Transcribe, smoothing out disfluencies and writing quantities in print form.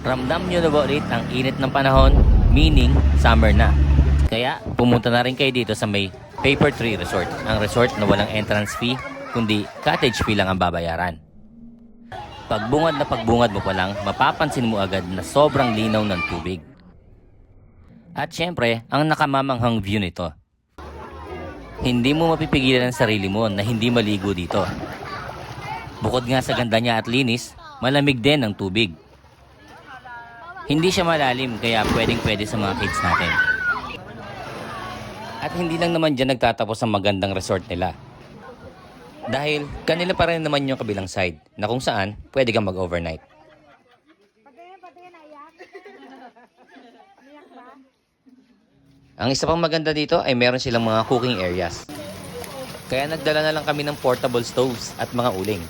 Ramdam nyo na ba ulit ang init ng panahon? Meaning, summer na. Kaya, pumunta na rin kayo dito sa may Paper Tree Resort. Ang resort na walang entrance fee, kundi cottage fee lang ang babayaran. Pagbungad mo pa lang, mapapansin mo agad na sobrang linaw ng tubig. At syempre, ang nakamamanghang view nito. Hindi mo mapipigilan ang sarili mo na hindi maligo dito. Bukod nga sa ganda niya at linis, malamig din ang tubig. Hindi siya malalim kaya pwedeng-pwede sa mga kids natin. At hindi lang naman dyan nagtatapos ang magandang resort nila. Dahil kanila pa rin naman yung kabilang side na kung saan pwede kang mag-overnight. Ang isa pang maganda dito ay meron silang mga cooking areas. Kaya nagdala na lang kami ng portable stoves at mga uling.